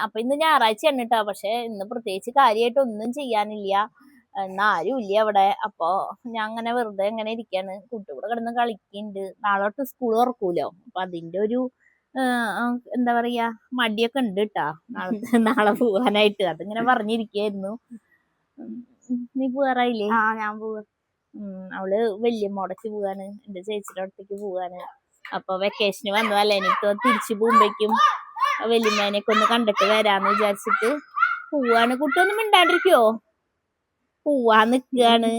അപ്പൊ ഇന്ന് ഞായറാഴ്ചയാണ് കേട്ടോ. പക്ഷെ ഇന്ന് പ്രത്യേകിച്ച് കാര്യമായിട്ട് ഒന്നും ചെയ്യാനില്ല, ആരും ഇല്ല അവിടെ. അപ്പൊ ഞാൻ അങ്ങനെ വെറുതെ എങ്ങനെ ഇരിക്കാണ്. കുട്ടി കൂടെ കിടന്ന് കളിക്കുന്നുണ്ട്. നാളെ തൊട്ട് സ്കൂൾ തുറക്കൂലോ, അപ്പൊ അതിന്റെ ഒരു എന്താ പറയാ മടിയൊക്കെ ഉണ്ട് കേട്ടാ നാളെ പോവാനായിട്ട്. അതിങ്ങനെ പറഞ്ഞിരിക്കായിരുന്നു. നീ പോവാറായില്ലേ? ഞാൻ പോവാ. അവള് വല്യമ്മോടക്ക് പോവാണ്, എന്റെ ചേച്ചിയുടെ അടുത്തേക്ക് പോവാണ്. അപ്പൊ വെക്കേഷന് വന്നതല്ലേ, എനിക്ക് തിരിച്ചു പോകുമ്പോഴേക്കും വല്യമ്മേനെയൊക്കെ ഒന്ന് കണ്ടിട്ട് വരാന്ന് വിചാരിച്ചിട്ട് പോവാണ്. കുട്ടിയൊന്നും മിണ്ടാണ്ടിരിക്കോ? പോവാൻ നിക്കാണ്.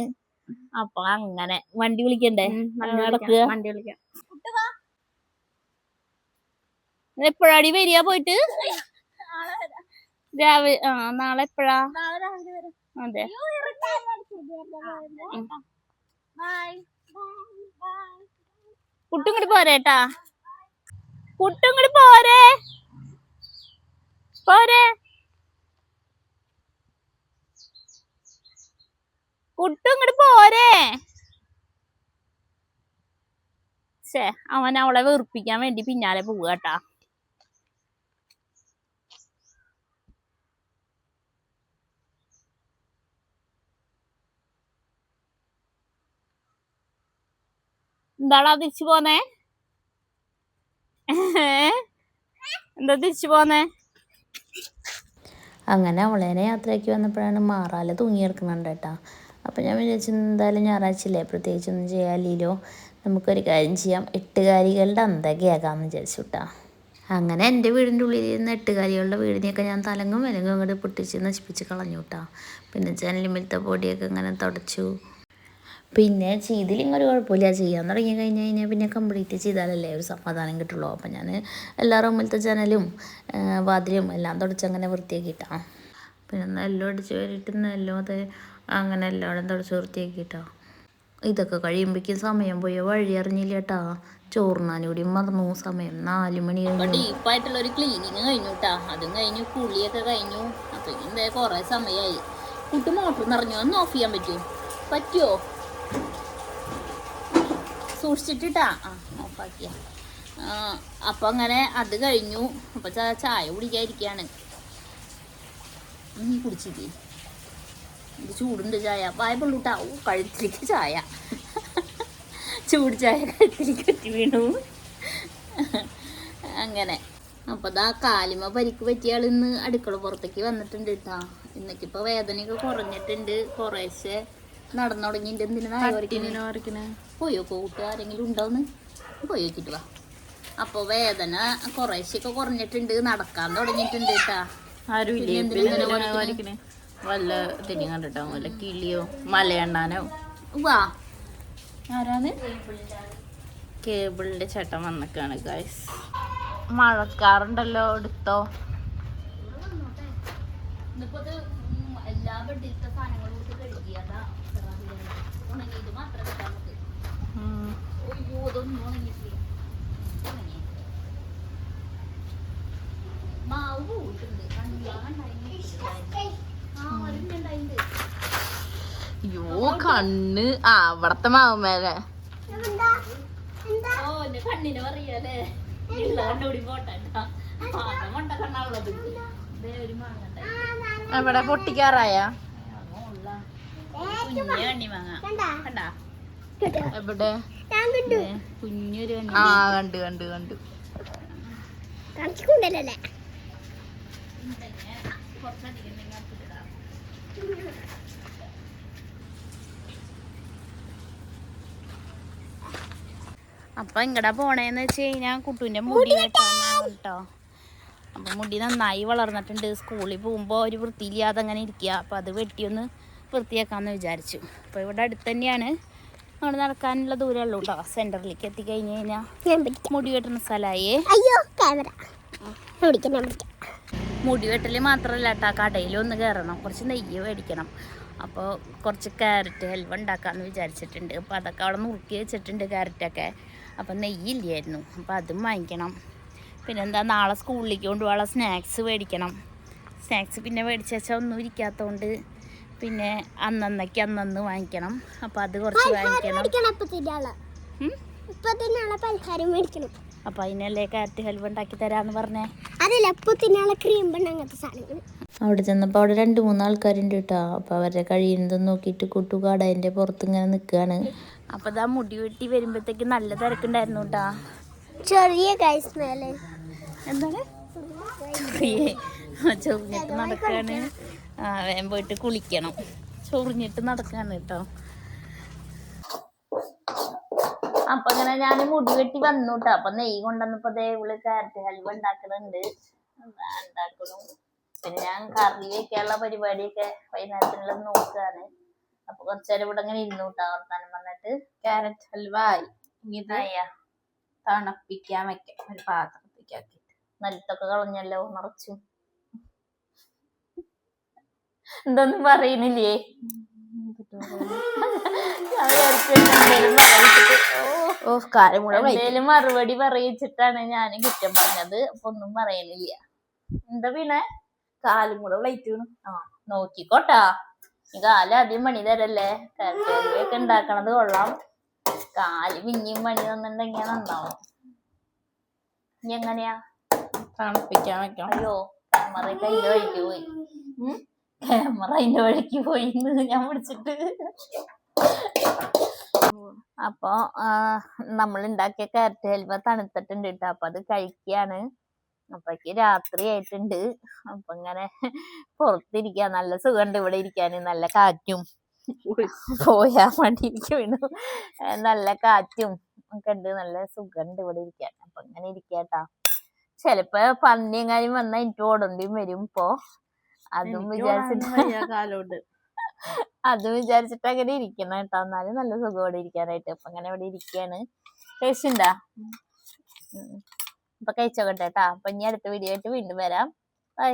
അപ്പൊ അങ്ങനെ വണ്ടി വിളിക്കണ്ടേ? നടക്കുക. എപ്പോഴാടി വരിക പോയിട്ട്? രാവിലെ. നാളെ എപ്പോഴാ? അതെ. കുട്ടും ഇങ്ങോട്ട് പോരേട്ടാ, കുട്ടും ഇങ്ങോട്ട് പോരേ പോരേ കുട്ടും ഇങ്ങോട്ട് പോരേ. അവൻ അവളെ വെറുപ്പിക്കാൻ വേണ്ടി പിന്നാലെ പോവാട്ടാ. എന്താടാ തിരിച്ചു പോന്നേ? എന്താ തിരിച്ചു പോന്നേ? അങ്ങനെ അവളേനെ യാത്രയ്ക്ക് വന്നപ്പോഴാണ് മാറാല തൂങ്ങിയെടുക്കുന്നുണ്ട് കേട്ടോ. അപ്പോൾ ഞാൻ വിചാരിച്ചു എന്തായാലും ഞായറാഴ്ചയില്ലേ, പ്രത്യേകിച്ചൊന്നും ചെയ്യാനില്ലല്ലോ, നമുക്കൊരു കാര്യം ചെയ്യാം, എട്ടുകാലികളുടെ അന്തകയാകാമെന്ന് വിചാരിച്ചു കേട്ടോ. അങ്ങനെ എൻ്റെ വീടിൻ്റെ ഉള്ളിൽ നിന്ന് എട്ടുകാലികളുടെ വീടിനെയൊക്കെ ഞാൻ തലങ്ങും വിലങ്ങും അങ്ങോട്ട് പൊട്ടിച്ച് നശിപ്പിച്ച് കളഞ്ഞു കേട്ടോ. പിന്നെ ജനലിമേലത്തെ പൊടിയൊക്കെ ഇങ്ങനെ തുടച്ചു. പിന്നെ ചെയ്തില്ലെങ്കിൽ ഒരു കുഴപ്പമില്ല, ചെയ്യാൻ തുടങ്ങി കഴിഞ്ഞാൽ പിന്നെ കംപ്ലീറ്റ് ചെയ്താലല്ലേ ഒരു സമാധാനം കിട്ടുള്ളൂ. അപ്പം ഞാൻ എല്ലാ റൂമിലത്തെ ജനലും വാതിലും എല്ലാം തുടച്ചങ്ങനെ വൃത്തിയാക്കിയിട്ടാണ്. പിന്നെ നെല്ലും അടിച്ച് വരിയിട്ട് നെല്ലും അത് അങ്ങനെ എല്ലാവരും തുടച്ച് വൃത്തിയാക്കിയിട്ടാണ്. ഇതൊക്കെ കഴിയുമ്പോഴേക്കും സമയം പോയോ വഴി അറിഞ്ഞില്ല കേട്ടാ. ചോറിനാനും കൂടി മറന്നു. സമയം 4 മണി കഴിഞ്ഞു. ഡീപ്പായിട്ടുള്ള ഒരു ക്ലീനിങ് കഴിഞ്ഞു കേട്ടാ. അതും കഴിഞ്ഞു, കുളിയൊക്കെ കഴിഞ്ഞു. അപ്പൊ ഇതേ കുറെ സമയമായി. കുട്ടി മോട്ടർ നിറഞ്ഞു, ഒന്ന് ഓഫ് ചെയ്യാൻ പറ്റുമോ? സൂക്ഷിച്ചിട്ടാ. ഓഫാക്കിയ. അപ്പൊ അങ്ങനെ അത് കഴിഞ്ഞു. അപ്പൊ ചായ കുടിക്കാതിരിക്കാണ്. കുടിച്ചില്ലേ? ഇത് ചൂടുണ്ട് ചായ. വായ പൊള്ളൂട്ടാ. കഴുത്തിലേക്ക് ചായ, ചൂട് ചായ കഴുത്തിലേക്ക് കെട്ടി വീണു. അങ്ങനെ അപ്പൊ ദാ കാലിമ പരിക്ക് പറ്റിയ ആൾ ഇന്ന് അടുക്കള പുറത്തേക്ക് വന്നിട്ടുണ്ട് കേട്ടാ. ഇന്നൊക്കിപ്പോ വേദനയൊക്കെ കുറഞ്ഞിട്ടുണ്ട്, കുറേശ്ശെ നടന്നു തുടങ്ങിയിട്ട്. എന്തിനാ പോയോ കൂട്ടുകാരെങ്കിലും ഉണ്ടാവുന്ന് പോയി നോക്കിട്ട് വാ. അപ്പൊ വേദന കുറേശ്ശൊക്കെ കുറഞ്ഞിട്ടുണ്ട്, നടക്കാൻ തുടങ്ങിയിട്ടുണ്ട് കേട്ടാ. വല്ല തെറ്റി കണ്ടിട്ടോ, വല്ല കിളിയോ മലയണ്ണാനോ. വാ. ആരാന്ന്? കേബിളിന്റെ ചേട്ടൻ വന്നൊക്കെയാണ് ഗൈസ്. മഴക്കാറുണ്ടല്ലോ, എടുത്തോ. എല്ലാ ബെഡിലത്തെ സാധനങ്ങളും കഴുകിയതാ. ഉണങ്ങിയത് മാത്രം ഇതൊന്നും ഉണങ്ങിയിട്ടില്ല. മാവ് പോയിട്ടുണ്ട്. അയ്യോ കണ്ണ് അവിടത്തെ മാവുമേലെ. കണ്ണിന് പറയാലേ കണ്ടുകൂടി പോട്ടെ. മൊട്ട കണ്ണാവുള്ളത് എവിടെ പൊട്ടിക്കാറായ? കണ്ണി വാങ്ങാ കണ്ടാ? എവിടെ? കുഞ്ഞൊരു കണ്ടു കണ്ടു കണ്ടു. അപ്പൊ എങ്ങടാ പോണേന്ന് വെച്ച് കഴിഞ്ഞാൽ കുട്ടുവിന്റെ മുടി വെട്ടാൻ കേട്ടോ. അപ്പൊ മുടി നന്നായി വളർന്നിട്ടുണ്ട്. സ്കൂളിൽ പോകുമ്പോ ഒരു വൃത്തിയില്ലാതെ അങ്ങനെ ഇരിക്കുക. അപ്പൊ അത് വെട്ടിയൊന്ന് വൃത്തിയാക്കാന്ന് വിചാരിച്ചു. അപ്പൊ ഇവിടെ അടുത്ത് തന്നെയാണ്, അവിടെ നടക്കാനുള്ള ദൂരമുള്ളൂ കേട്ടോ. സെന്ററിലേക്ക് എത്തിക്കഴിഞ്ഞ് കഴിഞ്ഞാൽ മുടി വെട്ടുന്ന സ്ഥലമായേ. മുടി വെട്ടല് മാത്രമല്ല കേട്ടോ, കടയിലൊന്ന് കയറണം, കുറച്ച് നെയ്യ് മേടിക്കണം. അപ്പോൾ കുറച്ച് ക്യാരറ്റ് ഹൽവ ഉണ്ടാക്കാമെന്ന് വിചാരിച്ചിട്ടുണ്ട്. അപ്പോൾ അതൊക്കെ അവിടെ നുറുക്കി വെച്ചിട്ടുണ്ട്, ക്യാരറ്റൊക്കെ. അപ്പം നെയ്യില്ലായിരുന്നു, അപ്പോൾ അതും വാങ്ങിക്കണം. പിന്നെന്താ, നാളെ സ്കൂളിലേക്ക് കൊണ്ടുപോകാനുള്ള സ്നാക്സ് മേടിക്കണം. സ്നാക്സ് പിന്നെ മേടിച്ച് വെച്ചാൽ ഒന്നും ഇരിക്കാത്തതുകൊണ്ട് പിന്നെ അന്നന്ന് വാങ്ങിക്കണം. അപ്പോൾ അത് കുറച്ച് വാങ്ങിക്കണം. അപ്പോൾ അതിനല്ലേ ക്യാരറ്റ് ഹൽവ ഉണ്ടാക്കി തരാമെന്ന് പറഞ്ഞേ. അതല്ല അപ്പോൾ തിന്നാനുള്ള ക്രീം അങ്ങനത്തെ സാധനങ്ങൾ. അവിടെ ചെന്നപ്പോൾ അവിടെ 2-3 ആൾക്കാരുണ്ട് കേട്ടോ. അപ്പോൾ അവരുടെ കഴിയുന്നതും നോക്കിയിട്ട് കൂട്ടുകാട് അതിൻ്റെ പുറത്ത് ഇങ്ങനെ നിൽക്കുകയാണ്. അപ്പോൾ ഇതാ മുടി വെട്ടി വരുമ്പോഴത്തേക്ക് നല്ല തിരക്കുണ്ടായിരുന്നു കേട്ടോ. ചെറിയ ഗൈസ് മേലെ എന്താണ് ചൊറിഞ്ഞിട്ട് നടക്കാണ്. വേഗം പോയിട്ട് കുളിക്കണം. ചൊറിഞ്ഞിട്ട് നടക്കാണ് കേട്ടോ. അപ്പൊ ഇങ്ങനെ ഞാൻ മുടി വെട്ടി വന്നു കേട്ടോ. അപ്പൊ നെയ്യ് കൊണ്ടുവന്നപ്പോ അതേ ഇവള് ക്യാരറ്റ് ഹൽവ ഉണ്ടാക്കുന്നുണ്ട്. ഉണ്ടാക്കുന്നു. പിന്നെ ഞാൻ കറി വെക്കാനുള്ള പരിപാടിയൊക്കെ വൈകുന്നേരത്തിനുള്ള നോക്കുകയാണ്. അപ്പൊ കുറച്ചേരം ഇവിടെ ഇങ്ങനെ ഇരുന്നു കേട്ടോ വർത്താനം പറഞ്ഞിട്ട്. ക്യാരറ്റ് ഹൽവ ആയി. ഇനി ഇത് തണുപ്പിക്കാൻ വെക്കാം ഒരു പാത്രത്തേക്ക് ആക്കിയിട്ട്. നിലത്തൊക്കെ കളഞ്ഞല്ലോ നിറച്ചു. എന്തൊന്നും പറയുന്നില്ലേ? എന്തേലും മറുപടി പറയിച്ചിട്ടാണ് ഞാൻ കുറ്റം പറഞ്ഞത്. അപ്പൊ ഒന്നും പറയണില്ല. എന്താ പിന്നെ കാലും കൂടെ പ്ലേറ്റ് വീണു. നോക്കിക്കോട്ടാ. ഈ കാല് ആദ്യം പണി തരല്ലേ. ഒക്കെ ഉണ്ടാക്കണത് കൊള്ളാം. കാല് പിന്നെയും പണി തന്നിട്ടുണ്ടെങ്കിൽ നന്നാവും. ഇനി എങ്ങനെയാ തണുപ്പിക്കാൻ വെക്കാം. അയ്യോ ക്യാമറയൊക്കെ അതിന്റെ വഴിക്ക് പോയി. ക്യാമറ അതിന്റെ വഴിക്ക് പോയി ഞാൻ പിടിച്ചിട്ട്. അപ്പൊ നമ്മൾ ഉണ്ടാക്കിയ ക്യാരറ്റ് ഹൽവ തണുത്തിട്ടുണ്ട് കേട്ടോ. അപ്പൊ അത് കഴിക്കാണ്. അപ്പൊക്ക് രാത്രി ആയിട്ടുണ്ട്. അപ്പൊ ഇങ്ങനെ പുറത്തിരിക്കാ. നല്ല സുഖമുണ്ട് ഇവിടെ ഇരിക്കാന്. നല്ല കാറ്റും പോയാ മടിയിരിക്കും. നല്ല കാറ്റും ഒക്കെ ഉണ്ട്. നല്ല സുഖമുണ്ട് ഇവിടെ ഇരിക്കാൻ. അപ്പൊ ഇങ്ങനെ ഇരിക്കാട്ടാ. ചെലപ്പോ പന്നി എങ്ങാനും വന്നാ എനിക്ക് ഓടേണ്ടിയും വരും. ഇപ്പൊ അതും വിചാരിച്ചിട്ട് അങ്ങനെ ഇരിക്കണം കേട്ടോ. എന്നാലും നല്ല സുഖം ഇരിക്കാനായിട്ട്. അപ്പൊ അങ്ങനെ ഇവിടെ ഇരിക്കാണ്. ടേസ്റ്റ് ഉണ്ടാ? അപ്പൊ കഴിച്ചോട്ടെ കേട്ടാ. അപ്പൊ ഇനി അടുത്ത വീഡിയോ ആയിട്ട് വീണ്ടും വരാം. ബൈ.